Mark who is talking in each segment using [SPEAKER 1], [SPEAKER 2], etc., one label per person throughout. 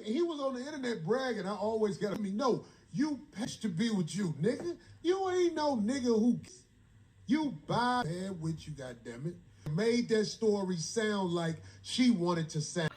[SPEAKER 1] he was on the internet bragging. I always got me. No, you patch to be with you, nigga. You ain't no nigga who you buy head with you, goddammit. Made that story sound like she wanted to sound.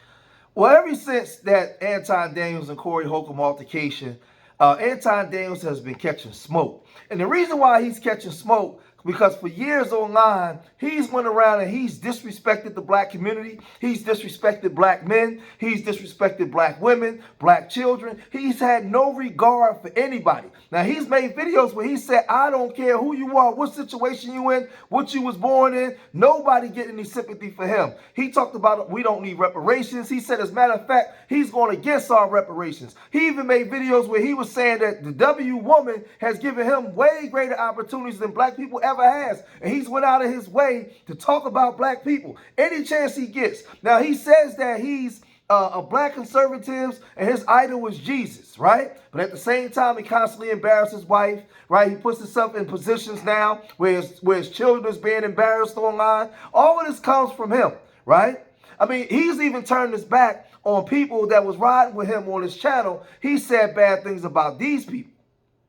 [SPEAKER 2] Well, ever since that Anton Daniels and Corey Holcomb altercation, Anton Daniels has been catching smoke. And the reason why he's catching smoke, because for years online, he's went around and he's disrespected the black community. He's disrespected black men. He's disrespected black women, black children. He's had no regard for anybody. Now, he's made videos where he said, I don't care who you are, what situation you in, what you was born in. Nobody get any sympathy for him. He talked about we don't need reparations. He said, as a matter of fact, he's going against our reparations. He even made videos where he was saying that the W woman has given him way greater opportunities than black people ever has. And he's went out of his way to talk about black people any chance he gets. Now, he says that he's a black conservative and his idol was Jesus, right? But at the same time, he constantly embarrasses his wife, right? He puts himself in positions now where his children is being embarrassed online. All of this comes from him, right? I mean, he's even turned his back on people that was riding with him on his channel. He said bad things about these people.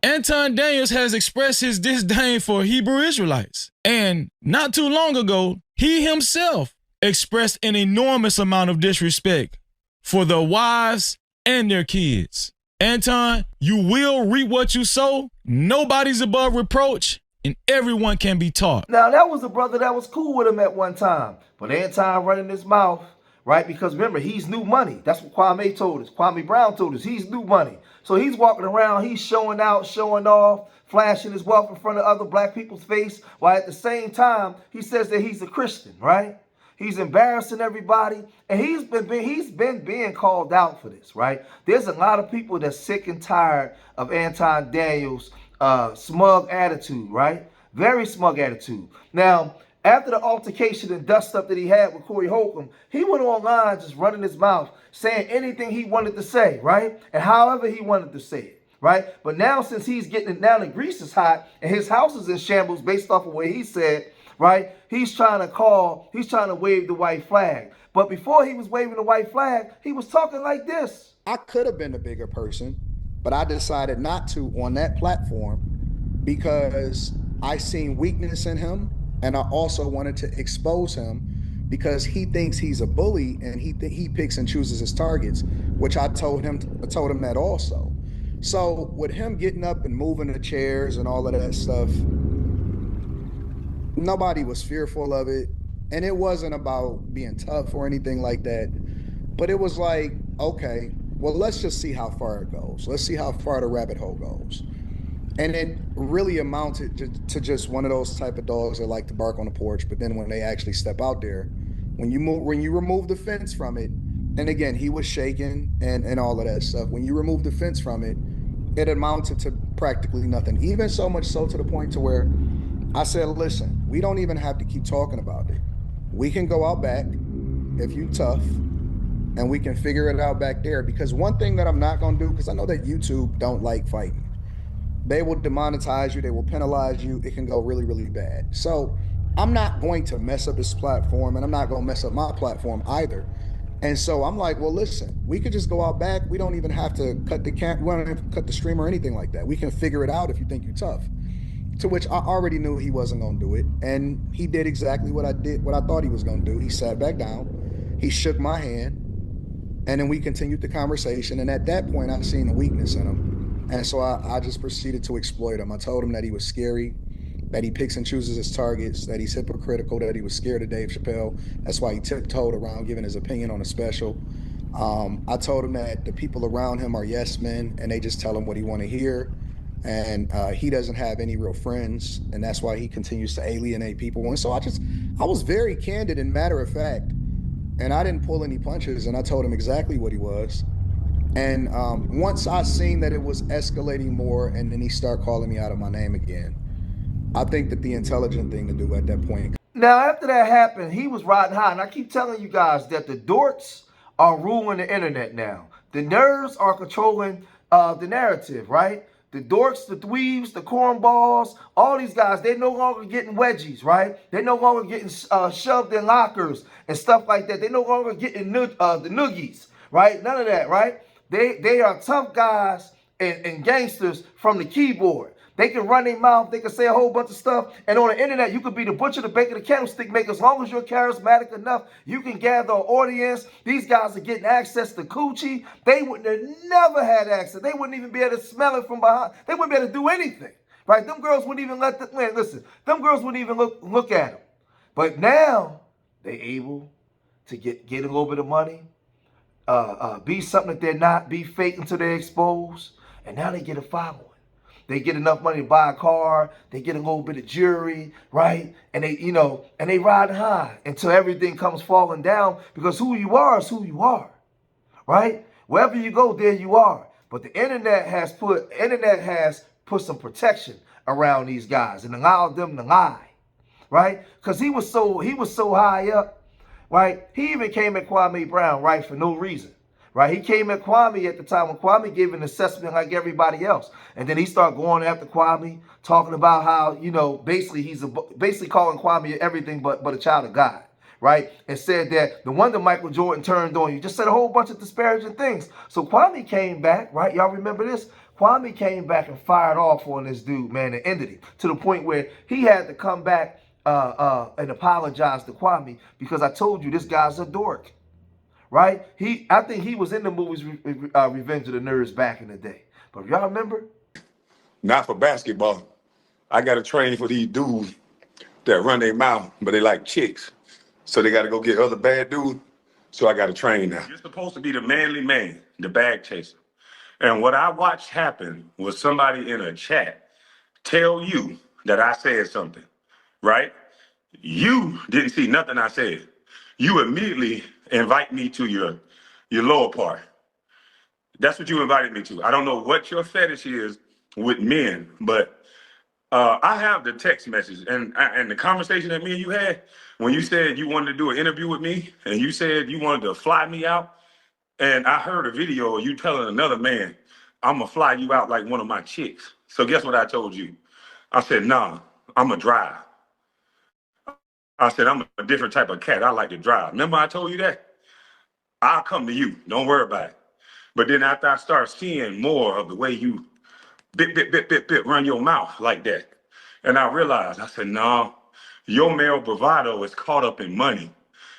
[SPEAKER 3] Anton Daniels has expressed his disdain for Hebrew Israelites. And not too long ago, he himself expressed an enormous amount of disrespect for their wives and their kids. Anton, you will reap what you sow. Nobody's above reproach, and everyone can be taught.
[SPEAKER 2] Now, that was a brother that was cool with him at one time. But Anton running his mouth, right? Because remember, he's new money. That's what Kwame told us. Kwame Brown told us he's new money. So he's walking around, he's showing out, showing off, flashing his wealth in front of other black people's face, while at the same time, he says that he's a Christian, right? He's embarrassing everybody, and he's been being called out for this, right? There's a lot of people that's sick and tired of Anton Daniels' smug attitude, right? Very smug attitude. Now, after the altercation and dust up that he had with Corey Holcomb, he went online just running his mouth, saying anything he wanted to say, right? And however he wanted to say it, right? But now, since he's getting it down and grease is hot, and his house is in shambles based off of what he said, right? He's trying to wave the white flag. But before he was waving the white flag, he was talking like this.
[SPEAKER 4] I could have been a bigger person, but I decided not to on that platform because I seen weakness in him, and I also wanted to expose him because he thinks he's a bully and he picks and chooses his targets, which I told him that also. So with him getting up and moving the chairs and all of that stuff, nobody was fearful of it, and it wasn't about being tough or anything like that, but it was like, okay, well, let's just see how far it goes. Let's see how far the rabbit hole goes. And it really amounted to just one of those type of dogs that like to bark on the porch, but then when they actually step out there, when you remove the fence from it, and again, he was shaking and all of that stuff, when you remove the fence from it, it amounted to practically nothing. Even so much so to the point to where I said, listen, we don't even have to keep talking about it. We can go out back if you tough, and we can figure it out back there. Because one thing that I'm not gonna do, because I know that YouTube don't like fighting. They will demonetize you, they will penalize you, it can go really, really bad. So I'm not going to mess up this platform, and I'm not gonna mess up my platform either. And so I'm like, well, listen, we could just go out back. We don't even have to cut the stream or anything like that. We can figure it out if you think you're tough. To which I already knew he wasn't gonna do it. And he did exactly what I thought he was gonna do. He sat back down, he shook my hand, and then we continued the conversation. And at that point, I seen a weakness in him. And so I just proceeded to exploit him. I told him that he was scary, that he picks and chooses his targets, that he's hypocritical, that he was scared of Dave Chappelle. That's why he tiptoed around giving his opinion on a special. I told him that the people around him are yes men, and they just tell him what he want to hear. And he doesn't have any real friends, and that's why he continues to alienate people. And so I was very candid and matter of fact, and I didn't pull any punches, and I told him exactly what he was. And once I seen that it was escalating more, and then he started calling me out of my name again, I think that the intelligent thing to do at that point.
[SPEAKER 2] Now, after that happened, he was riding high, and I keep telling you guys that the dorks are ruling the internet now. The nerds are controlling the narrative, right? The dorks, the dweebs, the cornballs, all these guys, they're no longer getting wedgies, right? They're no longer getting shoved in lockers and stuff like that. They're no longer getting the noogies, right? None of that, right? They are tough guys and gangsters from the keyboard. They can run their mouth, they can say a whole bunch of stuff, and on the internet, you could be the butcher, the baker, the candlestick maker. As long as you're charismatic enough, you can gather an audience. These guys are getting access to coochie. They would have never had access. They wouldn't even be able to smell it from behind. They wouldn't be able to do anything, right? Them girls wouldn't even let the, man, listen, them girls wouldn't even look at them. But now, they able to get a little bit of money, be something that they're not, be fake until they're exposed, and now they get a following. They get enough money to buy a car, they get a little bit of jewelry, right? And they, and they ride high until everything comes falling down, because who you are is who you are, right? Wherever you go, there you are. But the internet has put some protection around these guys and allowed them to lie, right? Because he was so high up, right? He even came at Kwame Brown, right, for no reason. Right, he came at Kwame at the time when Kwame gave an assessment like everybody else, and then he started going after Kwame, talking about how basically basically calling Kwame everything but a child of God, right? And said that the wonder Michael Jordan turned on you. Just said a whole bunch of disparaging things. So Kwame came back, right? Y'all remember this? Kwame came back and fired off on this dude, man, and ended it to the point where he had to come back and apologize to Kwame, because I told you this guy's a dork. Right? I think he was in the movies Revenge of the Nerds back in the day. But y'all remember?
[SPEAKER 5] Not for basketball. I got to train for these dudes that run their mouth, but they like chicks. So they got to go get other bad dudes. So I got to train now. You're supposed to be the manly man, the bag chaser. And what I watched happen was somebody in a chat tell you that I said something, right? You didn't see nothing I said. You immediately invite me to your lower part. That's what you invited me to. I don't know what your fetish is with men, but I have the text message and the conversation that me and you had when you said you wanted to do an interview with me and you said you wanted to fly me out. And I heard a video of you telling another man, I'm gonna fly you out like one of my chicks. So guess what I told you? I said, nah, I'm gonna drive. I said, I'm a different type of cat. I like to drive. Remember I told you that? I'll come to you. Don't worry about it. But then after I start seeing more of the way you bit, run your mouth like that, and I realized, I said, no, your male bravado is caught up in money.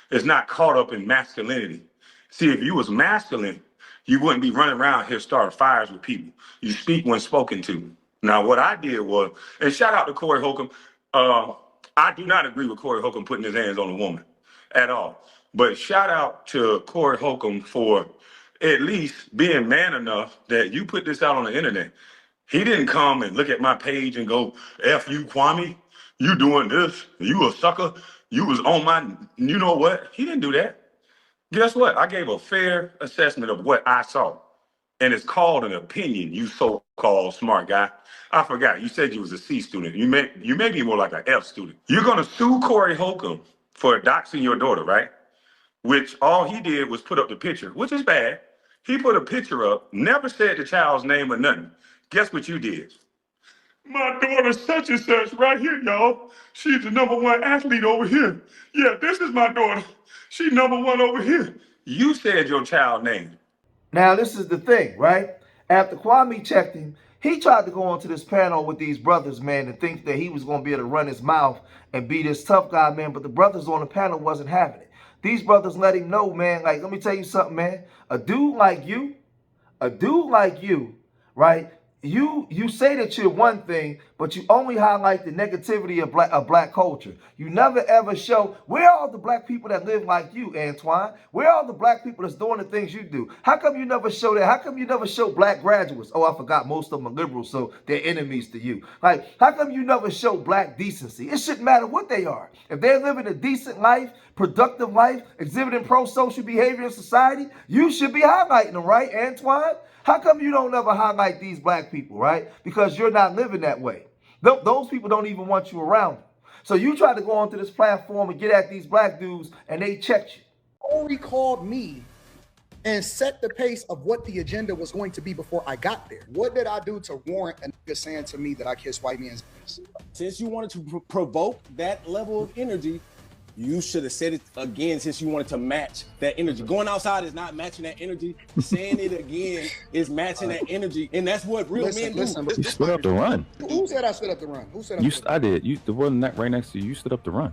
[SPEAKER 5] It's not caught up in masculinity. See, if you was masculine, you wouldn't be running around here starting fires with people. You speak when spoken to. Now, what I did was, and shout out to Corey Holcomb, I do not agree with Corey Holcomb putting his hands on a woman at all. But shout out to Corey Holcomb for at least being man enough that you put this out on the internet. He didn't come and look at my page and go, F you, Kwame, you doing this, you a sucker, you was on my, you know what? He didn't do that. Guess what? I gave a fair assessment of what I saw. And it's called an opinion, you so-called smart guy. I forgot, you said you was a C student. You may be more like an F student. You're gonna sue Corey Holcomb for doxing your daughter, right? Which all he did was put up the picture, which is bad. He put a picture up, never said the child's name or nothing. Guess what you did? My daughter such and such right here, y'all. She's the #1 athlete over here. Yeah, this is my daughter. She #1 over here. You said your child name.
[SPEAKER 2] Now, this is the thing, right? After Kwame checked him, he tried to go onto this panel with these brothers, man, and think that he was going to be able to run his mouth and be this tough guy, man. But the brothers on the panel wasn't having it. These brothers let him know, man, like, let me tell you something, man. A dude like you, right? You say that you're one thing, but you only highlight the negativity of black culture. You never ever show, where are all the black people that live like you, Antoine? Where are all the black people that's doing the things you do? How come you never show that? How come you never show black graduates? Oh, I forgot, most of them are liberals, so they're enemies to you. Like, how come you never show black decency? It shouldn't matter what they are. If they're living a decent life, productive life, exhibiting pro-social behavior in society, you should be highlighting them, right, Antoine? How come you don't ever highlight these black people, right? Because you're not living that way. Those people don't even want you around them. So you try to go onto this platform and get at these black dudes, and they checked you.
[SPEAKER 4] Corey called me and set the pace of what the agenda was going to be before I got there. What did I do to warrant a nigga saying to me that I kissed white man's ass?
[SPEAKER 6] Since you wanted to provoke that level of energy, You should have said it again since you wanted to match that energy. Going outside is not matching that energy. Saying it again is matching that energy, and that's what real men do.
[SPEAKER 7] You stood up to run.
[SPEAKER 4] Who said I stood up to run? Who said
[SPEAKER 7] I did. You, the one right next to you, you stood up to run.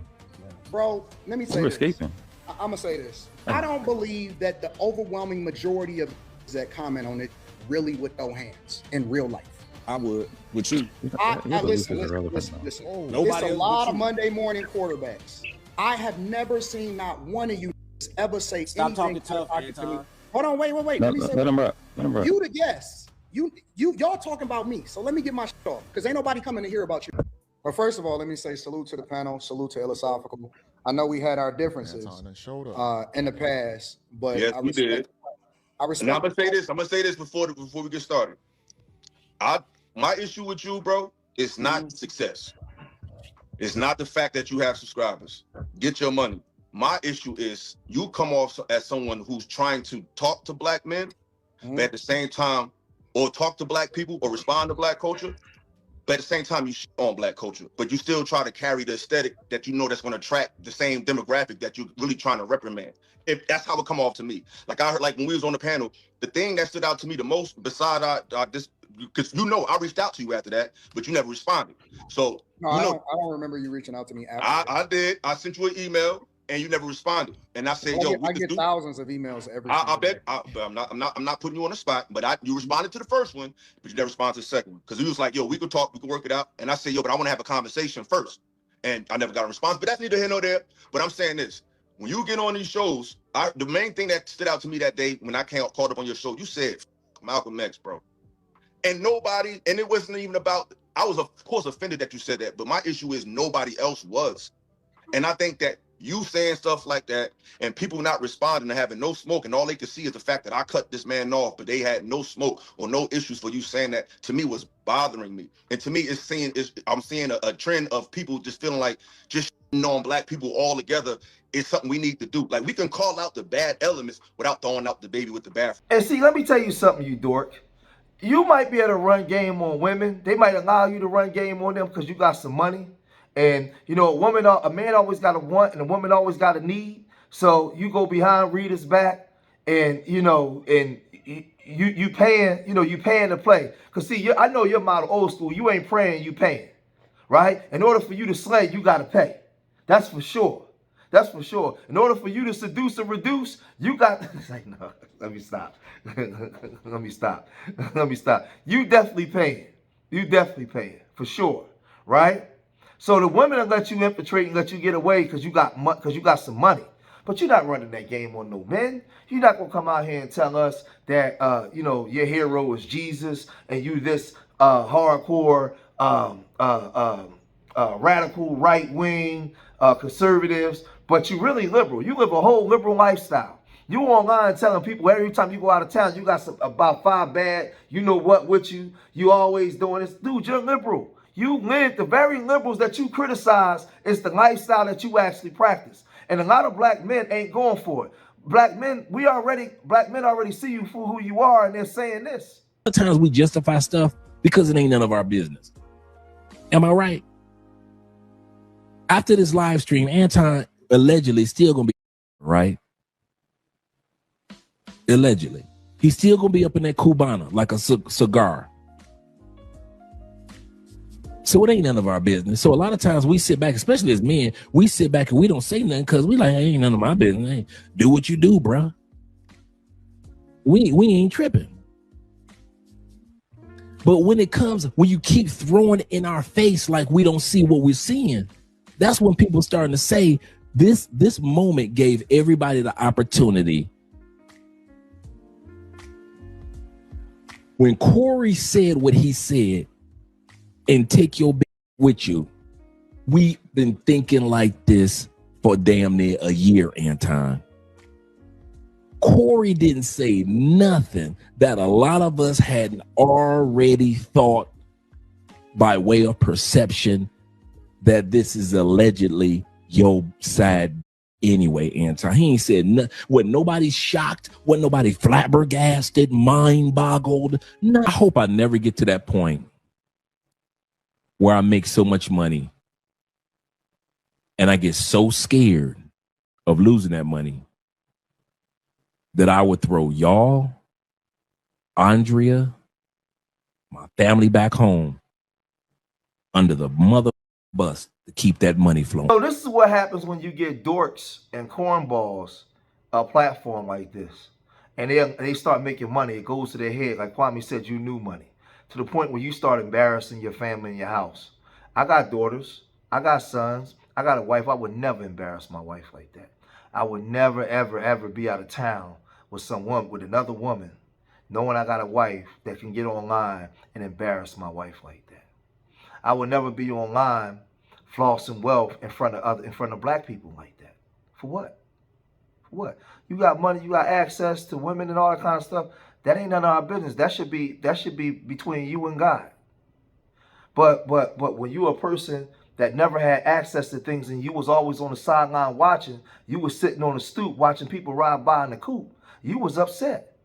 [SPEAKER 4] Bro, let me say
[SPEAKER 7] You were
[SPEAKER 4] this.
[SPEAKER 7] escaping.
[SPEAKER 4] I'm gonna say this. I don't believe that the overwhelming majority of that comment on it really would throw hands in real life.
[SPEAKER 6] I would with you.
[SPEAKER 4] Listen.
[SPEAKER 6] Nobody
[SPEAKER 4] It's a
[SPEAKER 6] else
[SPEAKER 4] lot
[SPEAKER 6] but
[SPEAKER 4] of
[SPEAKER 6] you.
[SPEAKER 4] Monday morning quarterbacks. I have never seen not one of you ever say
[SPEAKER 6] Stop
[SPEAKER 4] anything
[SPEAKER 6] talking tough,
[SPEAKER 4] provocative to me.
[SPEAKER 6] Anton.
[SPEAKER 4] Hold on, wait. Let me say
[SPEAKER 7] Let him rap. Let him rap.
[SPEAKER 4] you the guest. Y'all talking about me. So let me get my shit off because ain't nobody coming to hear about you. But first of all, let me say salute to the panel, salute to Philosophical. I know we had our differences in the past, but
[SPEAKER 5] Yes, we did.
[SPEAKER 4] I
[SPEAKER 5] And
[SPEAKER 4] respect.
[SPEAKER 5] I'm gonna say this before we get started. My issue with you, bro, is not success. It's not the fact that you have subscribers. Get your money. My issue is you come off as someone who's trying to talk to black men, but at the same time, or talk to black people or respond to black culture, but at the same time you shit on black culture, but you still try to carry the aesthetic that you know that's going to attract the same demographic that you're really trying to reprimand. If that's how it come off to me. Like I heard, like when we was on the panel, the thing that stood out to me the most, beside this, because I reached out to you after that, but you never responded. So
[SPEAKER 4] No, I don't remember you reaching out to me after.
[SPEAKER 5] I did. I sent you an email and you never responded. And I said,
[SPEAKER 4] I get thousands of emails every.
[SPEAKER 5] I bet. I'm not putting you on the spot, but you responded to the first one, but you never responded to the second one because he was like, "Yo, we could talk, we could work it out." And I said, "Yo, but I want to have a conversation first," and I never got a response. But that's neither here nor there. But I'm saying this: when you get on these shows, the main thing that stood out to me that day when I called up on your show, you said Malcolm X, bro, and nobody, and it wasn't even about. I was of course offended that you said that, but my issue is nobody else was, and I think that. You saying stuff like that and people not responding and having no smoke and all they could see is the fact that I cut this man off, but they had no smoke or no issues for you saying that, to me was bothering me. And to me, I'm seeing a trend of people just feeling like just on black people all together is something we need to do. Like we can call out the bad elements without throwing out the baby with the bathroom.
[SPEAKER 2] And see, let me tell you something, you dork. You might be able to run game on women. They might allow you to run game on them because you got some money. And, a man always got a want and a woman always got a need. So you go behind Rita's back and, and you paying, you paying to play. Because, see, I know your model old school. You ain't praying, you paying, right? In order for you to slay, you got to pay. That's for sure. That's for sure. In order for you to seduce or reduce, you got... Like, no, let me stop. Let me stop. You definitely paying, for sure, right? So the women will let you infiltrate and let you get away because you got some money. But you're not running that game on no men. You're not going to come out here and tell us that, your hero is Jesus and you this hardcore, radical right-wing conservatives, but you really liberal. You live a whole liberal lifestyle. You online telling people every time you go out of town, you got about 5 bad, you know what with you. You always doing this. Dude, you're liberal. You live, the very liberals that you criticize is the lifestyle that you actually practice. And a lot of black men ain't going for it. Black men already see you for who you are, and they're saying this.
[SPEAKER 8] Sometimes we justify stuff because it ain't none of our business. Am I right? After this live stream, Anton allegedly still gonna be right. Allegedly, he's still gonna be up in that Cubana like a cigar. So it ain't none of our business. So a lot of times we sit back, especially as men, we sit back and we don't say nothing because we like, hey, ain't none of my business. Hey, do what you do, bro. We ain't tripping. But when you keep throwing it in our face like we don't see what we're seeing, that's when people starting to say this moment gave everybody the opportunity. When Corey said what he said, and take your bitch with you, we've been thinking like this for damn near a year, Anton. Corey didn't say nothing that a lot of us hadn't already thought by way of perception that this is allegedly your side anyway, Anton. He ain't said nothing. When nobody's shocked, when nobody flabbergasted, mind boggled. No, I hope I never get to that point where I make so much money And I get so scared of losing that money that I would throw y'all, Andrea, my family back home under the mother bus to keep that money flowing.
[SPEAKER 2] So this is what happens when you get dorks and cornballs a platform like this. And they start making money. It goes to their head. Like Wami said, you knew money. To the point where you start embarrassing your family and your house. I got daughters. I got sons. I got a wife. I would never embarrass my wife like that. I would never, ever, ever be out of town with someone, with another woman, knowing I got a wife that can get online and embarrass my wife like that. I would never be online flossing wealth in front of black people like that. For what? For what? You got money, you got access to women and all that kind of stuff. That ain't none of our business. That should be between you and God. But when you a person that never had access to things and you was always on the sideline watching, you was sitting on the stoop watching people ride by in the coupe, you was upset,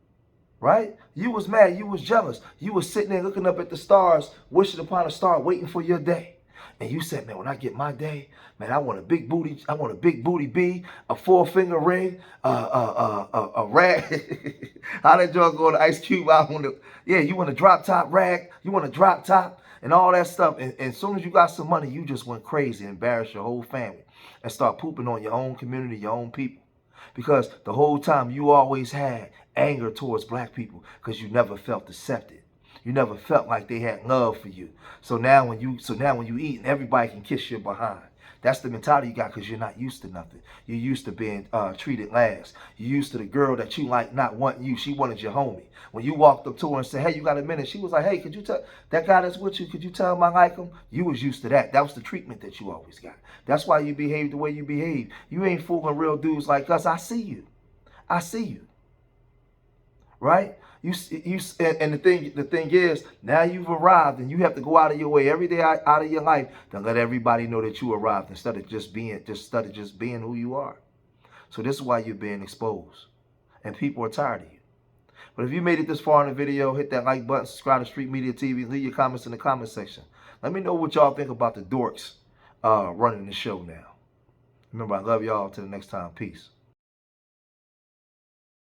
[SPEAKER 2] right? You was mad, you was jealous. You was sitting there looking up at the stars, wishing upon a star, waiting for your day. And you said, man, when I get my day, man, I want a big booty. I want a big booty B, a 4-finger ring, a rag. How did y'all go to Ice Cube? You want a drop top rag. You want a drop top and all that stuff. And as soon as you got some money, you just went crazy and embarrassed your whole family and start pooping on your own community, your own people. Because the whole time you always had anger towards black people because you never felt accepted. You never felt like they had love for you. So now when you eat, and everybody can kiss your behind. That's the mentality you got because you're not used to nothing. You're used to being treated last. You're used to the girl that you like not wanting you. She wanted your homie. When you walked up to her and said, hey, you got a minute? She was like, hey, could you tell that guy that's with you, could you tell him I like him? You was used to that. That was the treatment that you always got. That's why you behave the way you behave. You ain't fooling real dudes like us. I see you. I see you. Right? And the thing is, now you've arrived and you have to go out of your way every day out of your life to let everybody know that you arrived instead of just being who you are. So this is why you're being exposed. And people are tired of you. But if you made it this far in the video, hit that like button, subscribe to Street Media TV, leave your comments in the comment section. Let me know what y'all think about the dorks running the show now. Remember, I love y'all. Till the next time. Peace.